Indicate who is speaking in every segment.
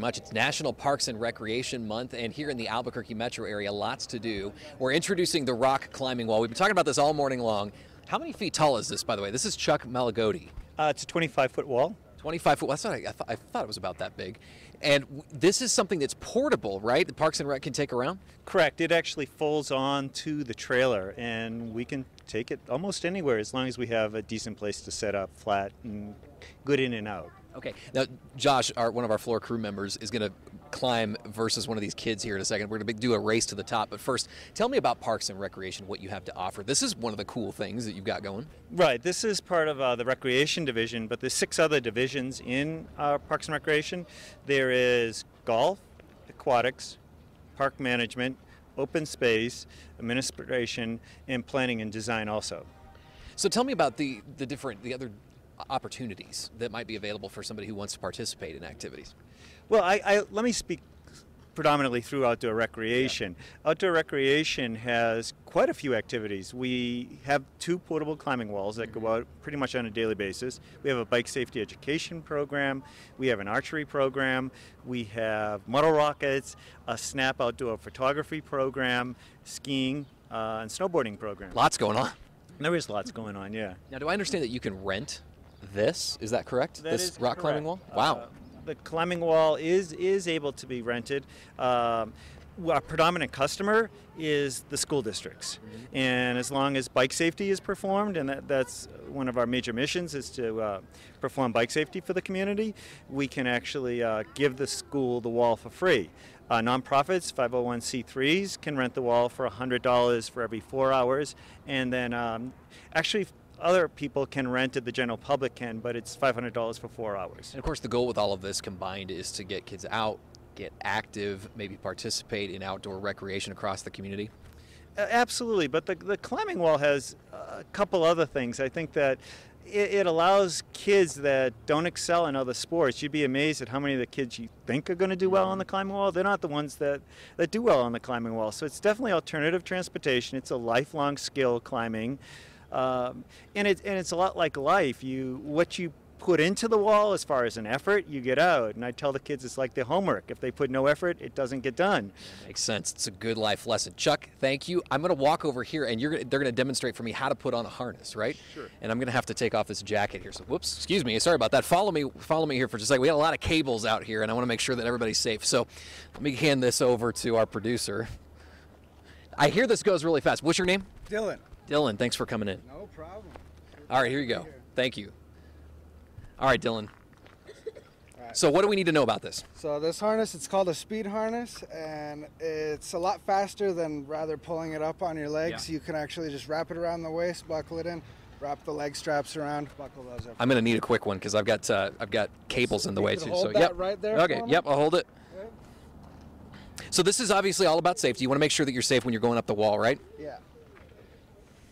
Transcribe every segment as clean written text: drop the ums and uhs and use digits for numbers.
Speaker 1: much. It's National Parks and Recreation Month, and here in the Albuquerque metro area, lots to do. We're introducing the rock climbing wall. We've been talking about this all morning long. How many feet tall is this, by the way? This is Chuck Malagodi.
Speaker 2: It's a 25-foot wall.
Speaker 1: 25 foot. That's not, I thought it was about that big. And this is something that's portable, right? The Parks and Rec can take around?
Speaker 2: Correct. It actually folds on to the trailer, and we can take it almost anywhere as long as we have a decent place to set up, flat and good in and out.
Speaker 1: Okay. Now, Josh, one of our floor crew members, is going to climb versus one of these kids here in a second. We're going to do a race to the top. But first, tell me about Parks and Recreation, what you have to offer. This is one of the cool things that you've got going.
Speaker 2: Right. This is part of the Recreation Division, but there's 6 other divisions in Parks and Recreation. There is golf, aquatics, park management, open space, administration, and planning and design also.
Speaker 1: So tell me about the other opportunities that might be available for somebody who wants to participate in activities.
Speaker 2: Well, let me speak predominantly through outdoor recreation. Yeah. Outdoor recreation has quite a few activities. We have 2 portable climbing walls that go out pretty much on a daily basis. We have a bike safety education program. We have an archery program. We have model rockets, a SNAP outdoor photography program, skiing, and snowboarding program.
Speaker 1: Lots going on.
Speaker 2: There is lots going on, yeah.
Speaker 1: Now, do I understand that you can rent this? Is that correct?
Speaker 2: That
Speaker 1: this
Speaker 2: is
Speaker 1: rock
Speaker 2: correct.
Speaker 1: climbing wall? Wow.
Speaker 2: The climbing wall is able to be rented. Our predominant customer is the school districts, and as long as bike safety is performed, and that's one of our major missions is to perform bike safety for the community, we can actually give the school the wall for free. Nonprofits, 501c3s can rent the wall for $100 for every 4 hours, and then actually other people can rent it, the general public can, but it's $500 for 4 hours.
Speaker 1: And of course, the goal with all of this combined is to get kids out, get active, maybe participate in outdoor recreation across the community.
Speaker 2: Absolutely, but the climbing wall has a couple other things. I think that it allows kids that don't excel in other sports. You'd be amazed at how many of the kids you think are going to do well on the climbing wall. They're not the ones that do well on the climbing wall. So it's definitely alternative transportation. It's a lifelong skill, climbing. And it's a lot like life. What you put into the wall as far as an effort, you get out. And I tell the kids it's like their homework. If they put no effort, it doesn't get done.
Speaker 1: Makes sense. It's a good life lesson. Chuck, thank you. I'm going to walk over here, and they're going to demonstrate for me how to put on a harness, right?
Speaker 2: Sure.
Speaker 1: And I'm going to have to take off this jacket here. So, whoops, excuse me. Sorry about that. Follow me here for just a second. We got a lot of cables out here, and I want to make sure that everybody's safe. So let me hand this over to our producer. I hear this goes really fast. What's your name?
Speaker 3: Dylan.
Speaker 1: Dylan, thanks for coming in.
Speaker 3: No problem.
Speaker 1: All right, here you go. Thank you. All right, Dylan. So what do we need to know about this?
Speaker 3: So this harness, it's called a speed harness, and it's a lot faster than rather pulling it up on your legs. Yeah. You can actually just wrap it around the waist, buckle it in, wrap the leg straps around, buckle those up.
Speaker 1: I'm going to need a quick one because I've got cables in the way too.
Speaker 3: Hold that right there.
Speaker 1: Okay. Yep, I'll hold it. Okay. So this is obviously all about safety. You want to make sure that you're safe when you're going up the wall, right?
Speaker 3: Yeah.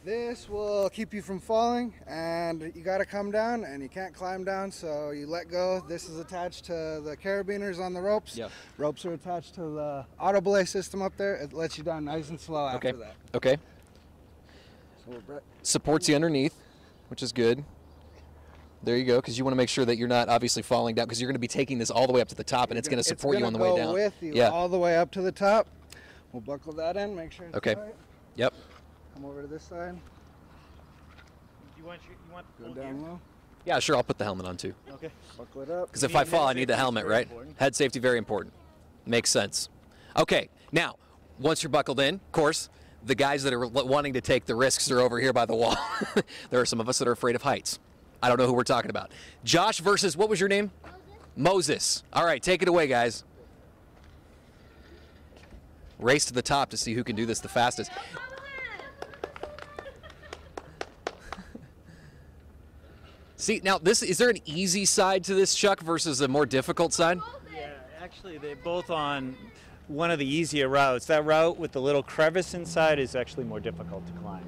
Speaker 3: This will keep you from falling, and you got to come down, and you can't climb down, so you let go. This is attached to the carabiners on the ropes.
Speaker 1: Yeah.
Speaker 3: Ropes are attached to the auto belay system up there. It lets you down nice and slow after that.
Speaker 1: Okay.
Speaker 3: So
Speaker 1: supports you underneath, which is good. There you go, because you want to make sure that you're not obviously falling down, because you're going to be taking this all the way up to the top, and it's going to support you on the way down.
Speaker 3: With you all the way up to the top. We'll buckle that in, make sure it's tight.
Speaker 1: Yep.
Speaker 3: Come over to this side.
Speaker 2: You want
Speaker 3: go down low?
Speaker 1: Yeah, sure. I'll put the helmet on too.
Speaker 3: Okay. Buckle it up.
Speaker 1: Because if I fall, I need the helmet, right? Head safety, very important. Makes sense. Okay. Now, once you're buckled in, of course, the guys that are wanting to take the risks are over here by the wall. There are some of us that are afraid of heights. I don't know who we're talking about. Josh versus, what was your name? Moses. All right, take it away, guys. Race to the top to see who can do this the fastest. See, now is there an easy side to this, Chuck, versus a more difficult side?
Speaker 2: Yeah, actually they're both on one of the easier routes. That route with the little crevice inside is actually more difficult to climb.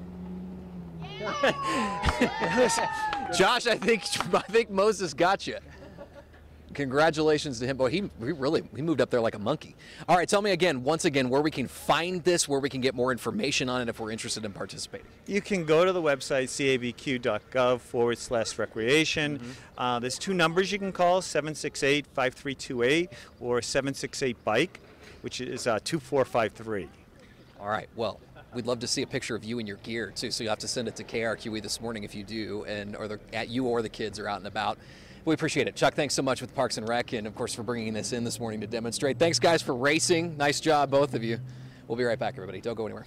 Speaker 1: Josh, I think Moses got you. Congratulations to him. Boy, he moved up there like a monkey. All right, tell me again, once again, where we can find this, where we can get more information on it if we're interested in participating.
Speaker 2: You can go to the website cabq.gov/recreation. There's 2 numbers you can call, 768-5328 or 768-BIKE, which is 2453.
Speaker 1: All right, well, we'd love to see a picture of you in your gear too, so you have to send it to KRQE this morning if you do, you or the kids are out and about. We appreciate it. Chuck, thanks so much with Parks and Rec, and of course for bringing this in this morning to demonstrate. Thanks guys for racing. Nice job, both of you. We'll be right back, everybody. Don't go anywhere.